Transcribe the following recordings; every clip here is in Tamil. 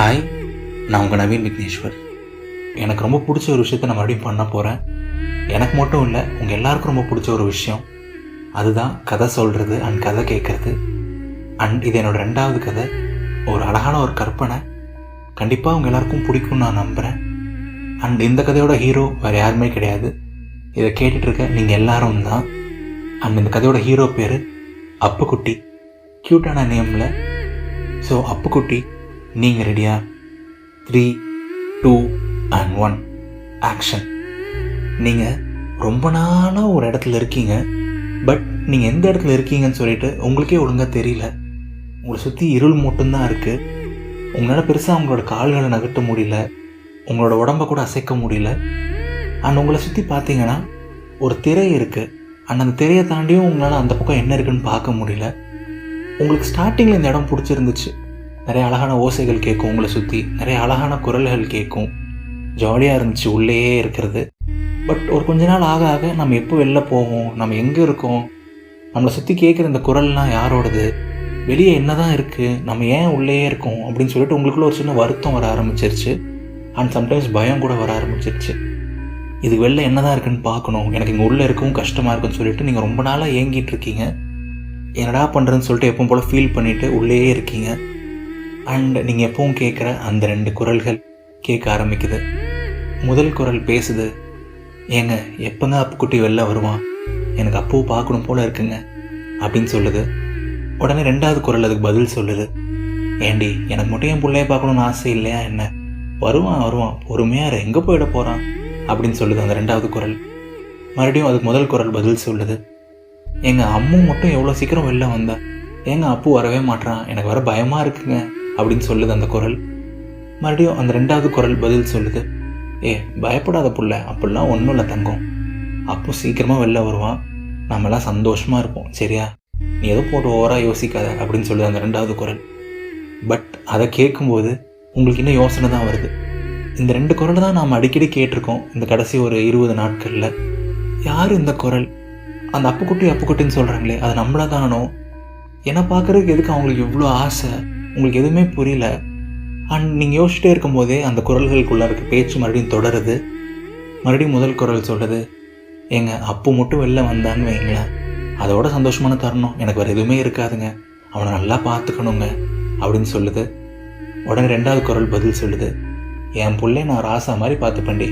ஹாய், நான் உங்கள் நவீன் விக்னேஸ்வர். எனக்கு ரொம்ப பிடிச்ச ஒரு விஷயத்தை நான் மறுபடியும் பண்ண போகிறேன். எனக்கு மட்டும் இல்லை, உங்கள் எல்லாருக்கும் ரொம்ப பிடிச்ச ஒரு விஷயம். அதுதான் கதை சொல்கிறது அண்ட் கதை கேட்குறது. அண்ட் இது என்னோடய 2வது கதை. ஒரு அழகான ஒரு கற்பனை. கண்டிப்பாக உங்கள் எல்லாருக்கும் பிடிக்கும்னு நான் நம்புகிறேன். அண்ட் இந்த கதையோட ஹீரோ வேறு யாருமே கிடையாது. இதை கேட்டுட்ருக்க நீங்கள் எல்லாரும் தான். அண்ட் இந்த கதையோட ஹீரோ பேர் அப்புக்குட்டி. க்யூட்டான நேமில். ஸோ அப்புக்குட்டி, நீங்கள் ரெடியா? 3, 2 and 1 ஆக்ஷன். நீங்கள் ரொம்ப நாளாக ஒரு இடத்துல இருக்கீங்க. பட் நீங்கள் எந்த இடத்துல இருக்கீங்கன்னு சொல்லிட்டு உங்களுக்கே ஒழுங்காக தெரியல. உங்களை சுற்றி இருள் மட்டும்தான் இருக்குது. உங்களால் பெருசாக உங்களோட கால்களை நகர்த்த முடியல, உங்களோட உடம்பை கூட அசைக்க முடியல. அண்ட் உங்களை சுற்றி பார்த்தீங்கன்னா ஒரு திரை இருக்குது. அண்ட் அந்த திரையை தாண்டியும் உங்களால் அந்த பக்கம் என்ன இருக்குன்னு பார்க்க முடியல. உங்களுக்கு ஸ்டார்டிங்கில் இந்த இடம் பிடிச்சிருந்துச்சு. நிறைய அழகான ஓசைகள் கேட்கும், உங்களை சுற்றி நிறைய அழகான குரல்கள் கேட்கும். ஜாலியாக இருந்துச்சு உள்ளேயே இருக்கிறது. பட் ஒரு கொஞ்ச நாள் ஆக ஆக நம்ம எப்போ வெளில போவோம், நம்ம எங்கே இருக்கோம், நம்மளை சுற்றி கேட்குற இந்த குரல்லாம் யாரோடது, வெளியே என்ன தான் இருக்குது, நம்ம ஏன் உள்ளேயே இருக்கோம் அப்படின்னு சொல்லிட்டு உங்களுக்குள்ள ஒரு சின்ன வருத்தம் வர ஆரம்பிச்சிருச்சு. அண்ட் சம்டைம்ஸ் பயம் கூட வர ஆரம்பிச்சிருச்சு. இது வெளில என்ன தான் இருக்குன்னு பார்க்கணும், எனக்கு இங்கே உள்ளே இருக்கவும் கஷ்டமாக இருக்குன்னு சொல்லிட்டு நீங்கள் ரொம்ப நாளாக ஏங்கிட்டு இருக்கீங்க. என்னடா பண்ணுறதுன்னு சொல்லிட்டு எப்பவும் போல் ஃபீல் பண்ணிவிட்டு உள்ளேயே இருக்கீங்க. அண்ட் நீங்கள் எப்பவும் கேட்குற அந்த 2 குரல்கள் கேட்க ஆரம்பிக்குது. முதல் குரல் பேசுது, ஏங்க எப்போங்க அப்புக்குட்டி வெளில வருவான், எனக்கு அப்போவும் பார்க்கணும் போல் இருக்குங்க அப்படின்னு சொல்லுது. உடனே 2வது குரல் அதுக்கு பதில் சொல்லுது, ஏண்டி எனக்கு மட்டும் என் பிள்ளைய பார்க்கணுன்னு ஆசை இல்லையா என்ன, வருவான் வருவான் பொறுமையாக எங்கே போயிட போகிறான் அப்படின்னு சொல்லுது அந்த 2வது குரல். மறுபடியும் அதுக்கு முதல் குரல் பதில் சொல்லுது, எங்கள் அம்மு மட்டும் எவ்வளோ சீக்கிரம் வெளில வந்தா, ஏங்க அப்பு வரவே மாட்டான், எனக்கு வர பயமாக இருக்குங்க அப்படின்னு சொல்லுது அந்த குரல். மறுபடியும் அந்த 2வது குரல் பதில் சொல்லுது, பயப்படாத புள்ள, அப்படிலாம் ஒன்றும் இல்லை தங்கம், அப்போ சீக்கிரமாக வெளில வருவான், நம்மளாம் சந்தோஷமாக இருப்போம் சரியா, நீ எதுவும் போட்டு ஓவராக யோசிக்காத அப்படின்னு சொல்லுது அந்த 2வது குரல். பட் அதை கேட்கும்போது உங்களுக்கு இன்னும் யோசனை தான் வருது. இந்த 2 குரல் தான் நாம் அடிக்கடி கேட்டிருக்கோம் இந்த கடைசி ஒரு 20 நாட்களில். யார் இந்த குரல்? அந்த அப்புக்குட்டின்னு சொல்கிறாங்களே, அது நம்மள தானோ? என்னை பார்க்குறதுக்கு எதுக்கு அவங்களுக்கு இவ்வளோ ஆசை? உங்களுக்கு எதுவுமே புரியல. அண்ட் நீங்கள் யோசிச்சுட்டே இருக்கும்போதே அந்த குரல்களுக்குள்ளே இருக்க பேச்சு மறுபடியும் தொடருது. மறுபடியும் முதல் குரல் சொல்லுது, ஏங்க அப்பு மட்டும் வெளில வந்தான்னு வைங்களேன், அதோட சந்தோஷமான தருணம் எனக்கு வேறு எதுவுமே இருக்காதுங்க, அவனை நல்லா பார்த்துக்கணுங்க அப்படின்னு சொல்லுது. உடனே 2வது குரல் பதில் சொல்லுது, என் பிள்ளை நான் ராசா மாதிரி பார்த்துப்பண்டி,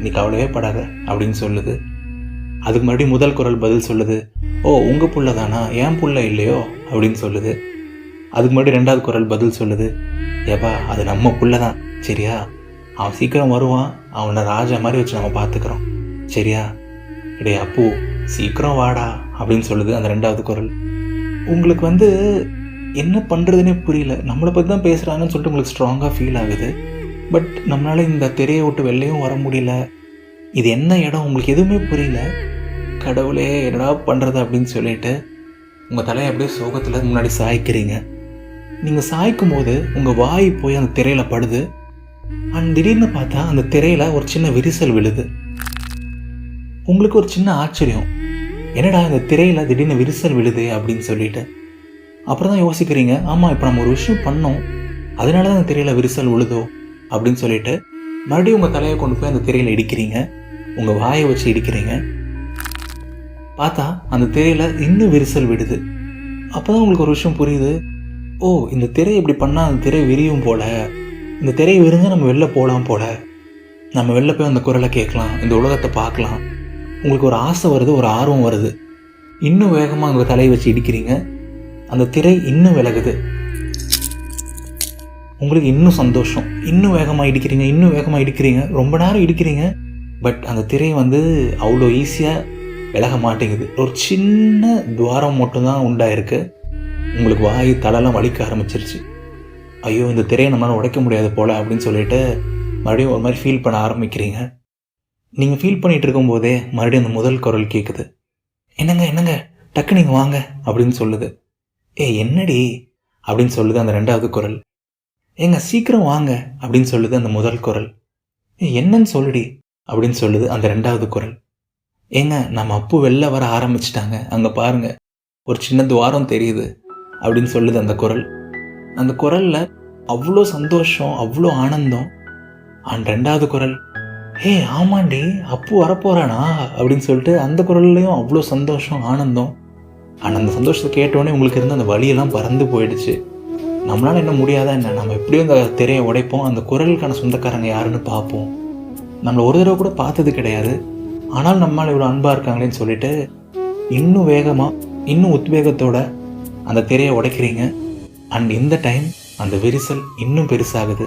நீ கவலையே படாத அப்படின்னு சொல்லுது. அதுக்கு மறுபடியும் முதல் குரல் பதில் சொல்லுது, ஓ உங்கள் புள்ள தானா, என் புள்ள இல்லையோ அப்படின்னு சொல்லுது. அதுக்கு மறுபடியும் 2வது குரல் பதில் சொல்லுது, ஏப்பா அது நம்ம புள்ள தான் சரியா, அவன் சீக்கிரம் வருவான், அவனை ராஜா மாதிரி வச்சு நம்ம பார்த்துக்கிறோம் சரியா, இடே அப்பு சீக்கிரம் வாடா அப்படின்னு சொல்லுது அந்த 2வது குரல். உங்களுக்கு என்ன பண்ணுறதுனே புரியல. நம்மளை பற்றி தான் பேசுகிறாங்கன்னு சொல்லிட்டு உங்களுக்கு ஸ்ட்ராங்காக ஃபீல் ஆகுது. பட் நம்மளால் இந்த திரையை விட்டு வெளிலையும் வர முடியல. இது என்ன இடம் உங்களுக்கு எதுவுமே புரியல. கடவுளே என்னடா பண்ணுறது அப்படின்னு சொல்லிட்டு உங்கள் தலையை அப்படியே சோகத்தில் முன்னாடி சாய்க்கிறீங்க. நீங்கள் சாய்க்கும் போது உங்கள் வாய் போய் அந்த திரையில் படுது. அண்ட் திடீர்னு பார்த்தா அந்த திரையில் ஒரு சின்ன விரிசல் விழுது. உங்களுக்கு ஒரு சின்ன ஆச்சரியம், என்னடா இந்த திரையில் திடீர்னு விரிசல் விழுது அப்படின்னு சொல்லிட்டு. அப்புறம் தான் யோசிக்கிறீங்க, ஆமாம் இப்போ நம்ம ஒரு விஷயம் பண்ணோம், அதனால தான் அந்த திரையில் விரிசல் விழுதோ அப்படின்னு சொல்லிட்டு மறுபடியும் உங்கள் தலையை கொண்டு போய் அந்த திரையில் இடிக்கிறீங்க. உங்கள் வாயை வச்சு இடிக்கிறீங்க. பார்த்தா அந்த திரையில் இன்னும் விரிசல் விடுது. அப்போ தான் உங்களுக்கு ஒரு விஷயம் புரியுது, ஓ இந்த திரை இப்படி பண்ணால் அந்த திரை விரியும் போல், இந்த திரையை விரிஞ்ச நம்ம வெளில போகலாம் போல், நம்ம வெளில போய் அந்த குரலை கேட்கலாம், இந்த உலகத்தை பார்க்கலாம். உங்களுக்கு ஒரு ஆசை வருது, ஒரு ஆர்வம் வருது. இன்னும் வேகமாக உங்கள் தலையை வச்சு இடிக்கிறீங்க. அந்த திரை இன்னும் விலகுது. உங்களுக்கு இன்னும் சந்தோஷம், இன்னும் வேகமாக இடிக்கிறீங்க, இன்னும் வேகமாக இடிக்கிறீங்க. ரொம்ப நேரம் இடிக்கிறீங்க. பட் அந்த திரை அவ்வளோ ஈஸியாக விலக மாட்டேங்குது. ஒரு சின்ன துவாரம் மட்டும்தான் உண்டாயிருக்கு. உங்களுக்கு வாய் தலைலாம் வலிக்க ஆரம்பிச்சிருச்சு. ஐயோ இந்த திரையை நம்மளால் உடைக்க முடியாது போல் அப்படின்னு சொல்லிட்டு மறுபடியும் ஒரு மாதிரி ஃபீல் பண்ண ஆரம்பிக்கிறீங்க. நீங்கள் ஃபீல் பண்ணிகிட்டு இருக்கும்போதே மறுபடியும் அந்த முதல் குரல் கேட்குது, என்னங்க டக்கு நீங்கள் வாங்க அப்படின்னு சொல்லுது. என்னடி அப்படின்னு சொல்லுது அந்த 2வது குரல். ஏங்க சீக்கிரம் வாங்க அப்படின்னு சொல்லுது அந்த முதல் குரல். என்னன்னு சொல்லுடி அப்படின்னு சொல்லுது அந்த 2வது குரல். ஏங்க நம்ம அப்பு வெளில வர ஆரம்பிச்சிட்டாங்க, அங்கே பாருங்கள் ஒரு சின்ன துவாரம் தெரியுது அப்படின்னு சொல்லுது அந்த குரல். அந்த குரலில் அவ்வளோ சந்தோஷம், அவ்வளோ ஆனந்தம். அண்ட் 2வது குரல், ஹே ஆமாண்டி அப்பு வரப்போகிறானா அப்படின்னு சொல்லிட்டு அந்த குரல்லையும் அவ்வளோ சந்தோஷம், ஆனந்தம். அண்ட் அந்த சந்தோஷத்தை கேட்டோடனே உங்களுக்கு இருந்த அந்த வலியெல்லாம் பறந்து போயிடுச்சு. நம்மளால் என்ன முடியாதா என்ன, நம்ம எப்படியும் அந்த திரையை உடைப்போம், அந்த குரலுக்கான சொந்தக்காரங்க யாருன்னு பார்ப்போம். நம்மளை ஒரு தடவை கூட பார்த்தது கிடையாது, ஆனால் நம்மளால் இவ்வளோ அன்பாக இருக்காங்களேன்னு சொல்லிட்டு இன்னும் வேகமாக, இன்னும் உத்வேகத்தோட அந்த திரையை உடைக்கிறீங்க. அண்ட் இந்த டைம் அந்த விரிசல் இன்னும் பெருசாகுது.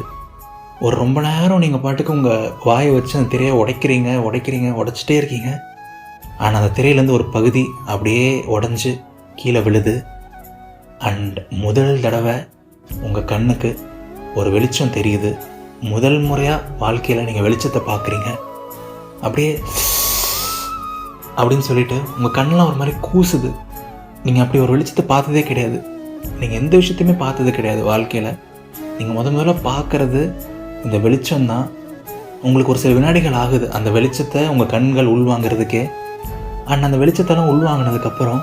ஒரு ரொம்ப நேரம் நீங்கள் பாட்டுக்கு உங்கள் வாயை வச்சு அந்த திரையை உடைச்சிட்டே இருக்கீங்க. ஆனால் அந்த திரையிலேருந்து ஒரு பகுதி அப்படியே உடஞ்சி கீழே விழுது. அண்ட் முதல் தடவை உங்கள் கண்ணுக்கு ஒரு வெளிச்சம் தெரியுது. முதல் முறையாக வாழ்க்கையில் நீங்கள் வெளிச்சத்தை பார்க்குறீங்க. அப்படியே அப்படின்னு சொல்லிட்டு உங்கள் கண்ணெலாம் ஒரு மாதிரி கூசுது. நீங்கள் அப்படி ஒரு வெளிச்சத்தை பார்த்ததே கிடையாது, நீங்கள் எந்த விஷயத்தையுமே பார்த்தது கிடையாது வாழ்க்கையில். நீங்கள் முதல்ல பார்க்குறது இந்த வெளிச்சம்தான். உங்களுக்கு ஒரு சில வினாடிகள் ஆகுது அந்த வெளிச்சத்தை உங்கள் கண்கள் உள்வாங்கிறதுக்கே. அண்ட் அந்த வெளிச்சத்தெல்லாம் உள்வாங்கினதுக்கப்புறம்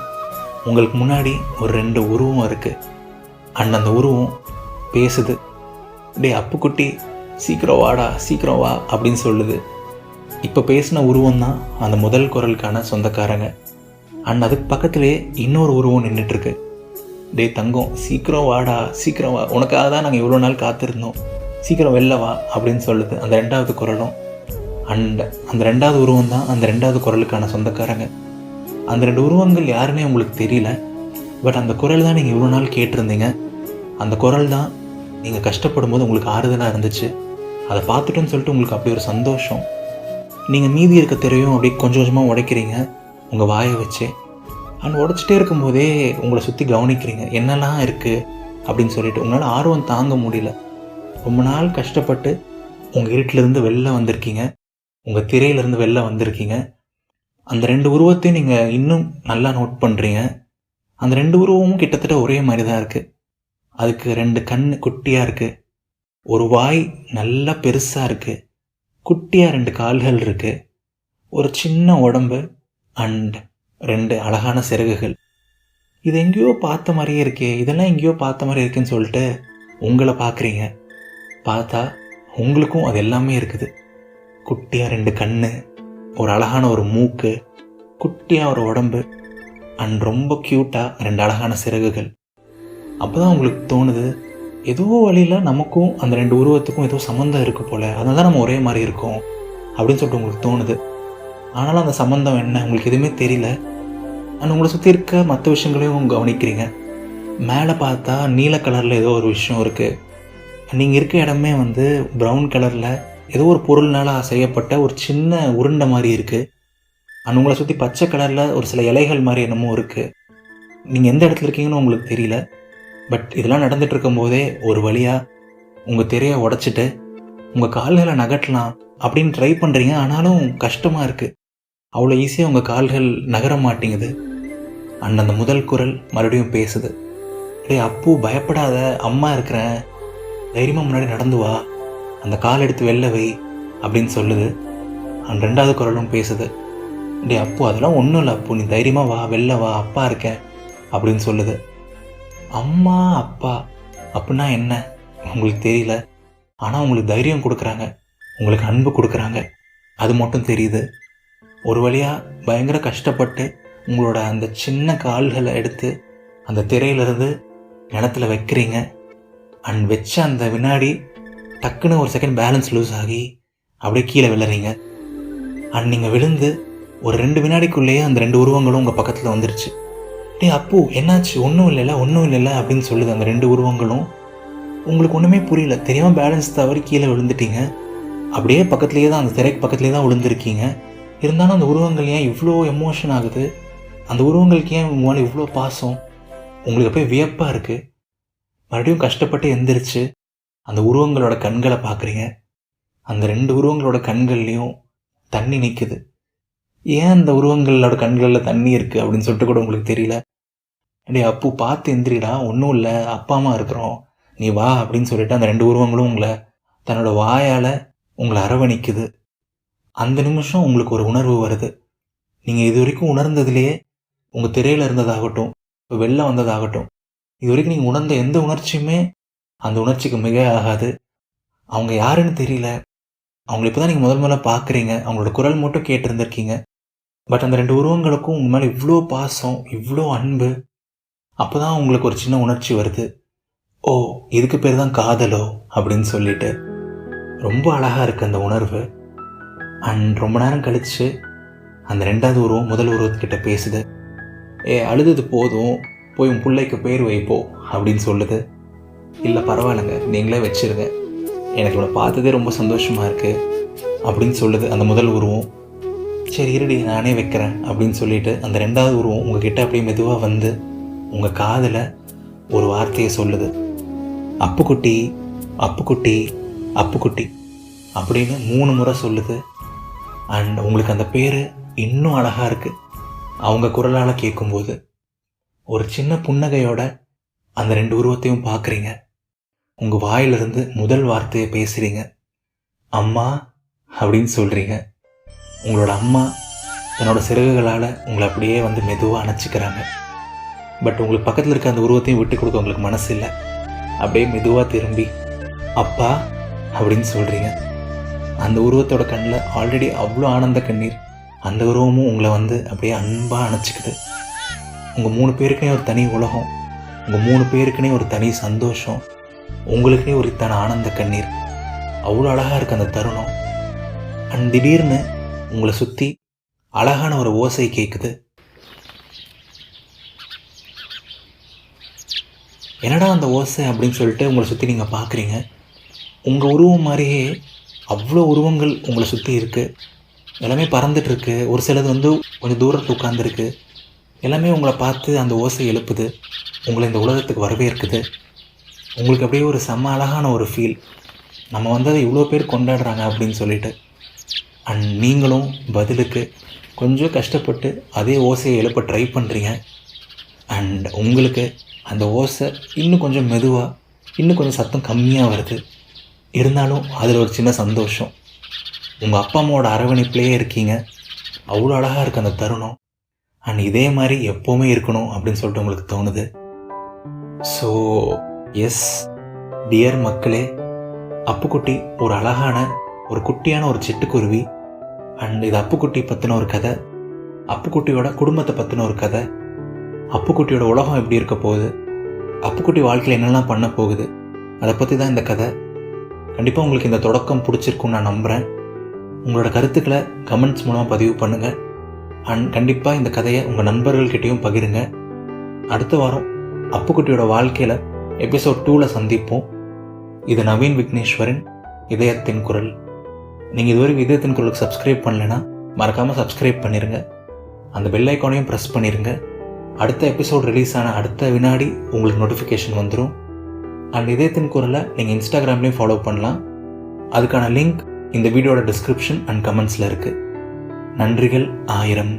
உங்களுக்கு முன்னாடி ஒரு 2 உருவம் இருக்குது. அண்ட் அந்த உருவம் பேசுது. டே அப்புக்குட்டி சீக்கிரம் வாடா, சீக்கிரம் வா அப்படின்னு சொல்லுது. இப்போ பேசின உருவம் தான் அந்த முதல் குரலுக்கான சொந்தக்காரங்க. அண்ட் அதுக்கு பக்கத்துலேயே இன்னொரு உருவம் நின்றுட்டுருக்கு. டே தங்கம் சீக்கிரம் வாடா, சீக்கிரம் வா, உனக்காக தான் நாங்கள் இவ்வளோ நாள் காத்திருந்தோம், சீக்கிரம் வெளில வா அப்படின்னு சொல்லுது அந்த 2வது குரலும். அண்ட் அந்த 2வது உருவம் தான் அந்த 2வது குரலுக்கான சொந்தக்காரங்க. அந்த 2 உருவங்கள் யாருன்னே உங்களுக்கு தெரியல, பட் அந்த குரல் தான் நீங்கள் இவ்வளோ நாள் கேட்டிருந்தீங்க. அந்த குரல் தான் நீங்கள் கஷ்டப்படும் போது உங்களுக்கு ஆறுதலாக இருந்துச்சு. அதை பார்த்துட்டோன்னு சொல்லிட்டு உங்களுக்கு அப்படி ஒரு சந்தோஷம். நீங்கள் மீதி இருக்க திரையும் அப்படியே கொஞ்சம் கொஞ்சமாக உடைக்கிறீங்க உங்கள் வாயை வச்சு. அண்ட் உடைச்சிட்டே இருக்கும்போதே உங்களை சுற்றி கவனிக்கிறீங்க என்னெல்லாம் இருக்குது அப்படின்னு சொல்லிட்டு. உங்களால் ஆர்வம் தாங்க முடியல. ரொம்ப நாள் கஷ்டப்பட்டு உங்கள் இருட்டிலேருந்து வெளில வந்திருக்கீங்க, உங்கள் திரையிலேருந்து வெளில வந்திருக்கீங்க. அந்த 2 உருவத்தையும் நீங்கள் இன்னும் நல்லா நோட் பண்ணுறீங்க. அந்த 2 உருவமும் கிட்டத்தட்ட ஒரே மாதிரி தான் இருக்குது. அதுக்கு 2 கண் குட்டியாக இருக்குது, ஒரு வாய் நல்லா பெருசாக இருக்குது, குட்டியாக 2 கால்கள் இருக்குது, ஒரு சின்ன உடம்பு அண்ட் 2 அழகான சிறகுகள். இது எங்கேயோ பார்த்த மாதிரியே இருக்கே, இதெல்லாம் எங்கேயோ பார்த்த மாதிரி இருக்குன்னு சொல்லிட்டு உங்களை பார்க்குறீங்க. பார்த்தா உங்களுக்கும் அது எல்லாமே இருக்குது. குட்டியாக 2 கண், ஒரு அழகான ஒரு மூக்கு, குட்டியாக ஒரு உடம்பு அண்ட் ரொம்ப க்யூட்டாக 2 அழகான சிறகுகள். அப்போ தான் உங்களுக்கு தோணுது, ஏதோ வழியில் நமக்கும் அந்த 2 உருவத்துக்கும் ஏதோ சம்மந்தம் இருக்குது போல், அதனால தான் நம்ம ஒரே மாதிரி இருக்கோம் அப்படின்னு சொல்லிட்டு உங்களுக்கு தோணுது. ஆனாலும் அந்த சம்மந்தம் என்ன உங்களுக்கு எதுவுமே தெரியல. அண்ட் உங்களை சுற்றி இருக்க மற்ற விஷயங்களையும் கவனிக்கிறீங்க. மேலே பார்த்தா நீல கலரில் ஏதோ ஒரு விஷயம் இருக்குது. நீங்கள் இருக்க இடமே ப்ரௌன் கலரில் ஏதோ ஒரு பொருள்னால் செய்யப்பட்ட ஒரு சின்ன உருண்டை மாதிரி இருக்குது. அண்ட் உங்களை சுற்றி பச்சை கலரில் ஒரு சில இலைகள் மாதிரி என்னமோ இருக்குது. நீங்கள் எந்த இடத்துல இருக்கீங்கன்னு உங்களுக்கு தெரியல. பட் இதெல்லாம் நடந்துட்டு இருக்கும்போதே ஒரு வழியாக உங்கள் திரையை உடைச்சிட்டு உங்கள் கால்களை நகட்டலாம் அப்படின்னு ட்ரை பண்ணுறீங்க. ஆனாலும் கஷ்டமாக இருக்குது, அவ்வளோ ஈஸியாக உங்கள் கால்கள் நகர மாட்டேங்குது. அண்ட் அந்த முதல் குரல் மறுபடியும் பேசுது. டே அப்பு பயப்படாத, அம்மா இருக்கிறேன், தைரியமாக முன்னாடி நடந்து வா, அந்த கால் எடுத்து வெளில வை அப்படின்னு சொல்லுது. அண்ட் 2வது குரலும் பேசுது. டே அப்பு அதெல்லாம் ஒன்றும் இல்லை அப்பு, நீ தைரியமாக வா, வெளில வா, அப்பா இருக்கேன் அப்படின்னு சொல்லுது. அம்மா அப்பா அப்படின்னா என்ன உங்களுக்கு தெரியல, ஆனால் உங்களுக்கு தைரியம் கொடுக்குறாங்க, உங்களுக்கு அன்பு கொடுக்குறாங்க, அது மட்டும் தெரியுது. ஒரு வழியாக பயங்கர கஷ்டப்பட்டு உங்களோட அந்த சின்ன கால்களை எடுத்து அந்த திரையிலிருந்து நிலத்தில் வைக்கிறீங்க. அண்ட் வச்ச அந்த வினாடி டக்குன்னு ஒரு செகண்ட் பேலன்ஸ் லூஸ் ஆகி அப்படியே கீழே விழுறீங்க. அண்ட் நீங்கள் விழுந்து ஒரு 2 வினாடிக்குள்ளேயே அந்த 2 உருவங்களும் உங்கள் பக்கத்தில் வந்துருச்சு. டே அப்பு என்னாச்சு, ஒன்றும் இல்லைல்ல அப்படின்னு சொல்லுது அந்த 2 உருவங்களும். உங்களுக்கு ஒன்றுமே புரியல, தெரியாமல் பேலன்ஸ் தவறி கீழே விழுந்துட்டீங்க. அப்படியே பக்கத்துலேயே தான், அந்த திரைக்கு பக்கத்துலேயே தான் விழுந்திருக்கீங்க. இருந்தாலும் அந்த உருவங்கள் ஏன் இவ்வளோ எமோஷன் ஆகுது, அந்த உருவங்களுக்கு ஏன் உங்களால் இவ்வளோ பாசம், உங்களுக்கு போய் வியப்பாக இருக்குது. மறுபடியும் கஷ்டப்பட்டு எந்திரிச்சு அந்த உருவங்களோட கண்களை பார்க்குறீங்க. அந்த 2 உருவங்களோட கண்கள்லேயும் தண்ணி நிற்குது. ஏன் அந்த உருவங்களோட கண்களில் தண்ணி இருக்குது அப்படின்னு சொல்லிட்டு கூட உங்களுக்கு தெரியல. டே அப்பு பார்த்து எந்திரிடா, ஒன்றும் இல்லை, அப்பா அம்மா இருக்கிறோம், நீ வா அப்படின்னு சொல்லிட்டு அந்த 2 உருவங்களும் உங்களை தன்னோட வாயால் உங்களை அரவணைக்குது. அந்த நிமிஷம் உங்களுக்கு ஒரு உணர்வு வருது. நீங்கள் இது வரைக்கும் உணர்ந்ததுலேயே உங்கள் திரையில் இருந்ததாகட்டும், இப்போ வெளில வந்ததாகட்டும், இது வரைக்கும் நீங்கள் உணர்ந்த எந்த உணர்ச்சியுமே அந்த உணர்ச்சிக்கு மிக ஆகாது. அவங்க யாருன்னு தெரியல. அவங்கள இப்போ தான் நீங்கள் முதல்ல பார்க்குறீங்க. அவங்களோட குரல் மட்டும் கேட்டிருந்திருக்கீங்க. பட் அந்த 2 உருவங்களுக்கும் உங்கள் மேலே இவ்வளோ பாசம், இவ்வளோ அன்பு. அப்போ தான் உங்களுக்கு ஒரு சின்ன உணர்ச்சி வருது. ஓ, இதுக்கு பேர் தான் காதலோ அப்படின்னு சொல்லிட்டு. ரொம்ப அழகாக இருக்குது அந்த உணர்வு. அண்ட் ரொம்ப நேரம் கழித்து அந்த 2வது உருவம் முதல் உருவத்துக்கிட்ட பேசுது. அழுது போதும், போய் உன் பிள்ளைக்கு பேர் வைப்போ அப்படின்னு சொல்லுது. இல்லை பரவாயில்லைங்க, நீங்களே வச்சிருங்க, எனக்கு இவனை பார்த்ததே ரொம்ப சந்தோஷமாக இருக்குது அப்படின்னு சொல்லுது அந்த முதல் உருவம். சரி இருடி நானே வைக்கிறேன் அப்படின்னு சொல்லிட்டு அந்த 2வது உருவம் உங்ககிட்ட அப்படியே மெதுவாக வந்து உங்கள் காதில் ஒரு வார்த்தையை சொல்லுது. அப்புக்குட்டி, அப்புக்குட்டி, அப்புக்குட்டி அப்படின்னு 3 முறை சொல்லுது. அண்ட் உங்களுக்கு அந்த பேர் இன்னும் அழகாக இருக்குது. அவங்க குரலால் கேட்கும்போது ஒரு சின்ன புன்னகையோட அந்த 2 உருவத்தையும் பார்க்குறீங்க. உங்கள் வாயிலிருந்து முதல் வார்த்தையை பேசுகிறீங்க. அம்மா அப்படின்னு சொல்கிறீங்க. உங்களோட அம்மா தன்னோட சிறகுகளால் உங்களை அப்படியே வந்து மெதுவாக அணைச்சிக்கிறாங்க. பட் உங்களுக்கு பக்கத்தில் இருக்க அந்த உருவத்தையும் விட்டு கொடுக்க உங்களுக்கு மனசு இல்லை. அப்படியே மெதுவாக திரும்பி அப்பா அப்படின்னு சொல்கிறீங்க. அந்த உருவத்தோட கண்ணில் ஆல்ரெடி அவ்வளோ ஆனந்த கண்ணீர். அந்த உருவமும் உங்களை வந்து அப்படியே அன்பாக அணைச்சிக்குது. உங்கள் 3 பேருக்குனே ஒரு தனி உலகம், உங்கள் 3 பேருக்குனே ஒரு தனி சந்தோஷம், உங்களுக்குனே ஒரு இத்தனை ஆனந்த கண்ணீர். அவ்வளோ அழகாக இருக்குது அந்த தருணம். அண்ட் திடீர்னு உங்களை சுற்றி அழகான ஒரு ஓசை கேட்குது. என்னடா அந்த ஓசை அப்படின்னு சொல்லிட்டு உங்களை சுற்றி நீங்கள் பார்க்குறீங்க. உங்கள் உருவம் மாதிரியே அவ்வளோ உருவங்கள் உங்களை சுற்றி இருக்குது. எல்லாமே பறந்துட்டுருக்கு. ஒரு சிலது வந்து கொஞ்சம் தூரத்தில் உட்காந்துருக்கு. எல்லாமே உங்களை பார்த்து அந்த ஓசை எழுப்புது, உங்களை இந்த உலகத்துக்கு வரவேற்குது. உங்களுக்கு அப்படியே ஒரு செம்ம அழகான ஒரு ஃபீல். நம்ம வந்து அதை இவ்வளோ பேர் கொண்டாடுறாங்க அப்படின்னு சொல்லிட்டு. அண்ட் நீங்களும் பதிலுக்கு கொஞ்சம் கஷ்டப்பட்டு அதே ஓசையை எழுப்ப ட்ரை பண்ணுறீங்க. அண்ட் உங்களுக்கு அந்த ஓசை இன்னும் கொஞ்சம் மெதுவாக, இன்னும் கொஞ்சம் சத்தம் கம்மியாக வருது. இருந்தாலும் அதில் ஒரு சின்ன சந்தோஷம். உங்கள் அப்பா அம்மாவோட அரவணைப்பிலேயே இருக்கீங்க. அவ்வளோ அழகாக இருக்குது அந்த தருணம். அண்ட் இதே மாதிரி எப்போவுமே இருக்கணும் அப்படின்னு சொல்லிட்டு உங்களுக்கு தோணுது. ஸோ எஸ் டியர் மக்களே, அப்புக்குட்டி ஒரு அழகான ஒரு குட்டியான ஒரு சிட்டுக்குருவி. அண்ட் இது அப்புக்குட்டி பற்றின ஒரு கதை, அப்புக்குட்டியோட குடும்பத்தை பற்றின ஒரு கதை, அப்புக்குட்டியோட உலகம் எப்படி இருக்க போகுது, அப்புக்குட்டி வாழ்க்கையில் என்னெல்லாம் பண்ண போகுது, அதை பற்றி தான் இந்த கதை. கண்டிப்பாக உங்களுக்கு இந்த தொடக்கம் பிடிச்சிருக்குன்னு நான் நம்புகிறேன். உங்களோட கருத்துக்களை கமெண்ட்ஸ் மூலமாக பதிவு பண்ணுங்கள். அண்ட் கண்டிப்பாக இந்த கதையை உங்கள் நண்பர்கள்கிட்டையும் பகிருங்க. அடுத்த வாரம் அப்புக்குட்டியோட வாழ்க்கையில் எபிசோட் 2ல் சந்திப்போம். இது நவீன் விக்னேஸ்வரின் இதயத்தின் குரல். நீங்கள் இதுவரைக்கும் இதயத்தின் குரலுக்கு சப்ஸ்கிரைப் பண்ணலைன்னா மறக்காமல் சப்ஸ்கிரைப் பண்ணிடுங்க. அந்த பெல் ஐக்கானையும் ப்ரெஸ் பண்ணிடுங்க. அடுத்த எபிசோட் ரிலீஸ் ஆன அடுத்த வினாடி உங்களுக்கு நோட்டிஃபிகேஷன் வந்துடும். அண்ட் இதயத்தின் குரலை நீங்கள் இன்ஸ்டாகிராம்லேயும் ஃபாலோ பண்ணலாம். அதுக்கான லிங்க் இந்த வீடியோட டிஸ்கிரிப்ஷன் அண்ட் கமெண்ட்ஸில் இருக்குது. நன்றிகள் 1000.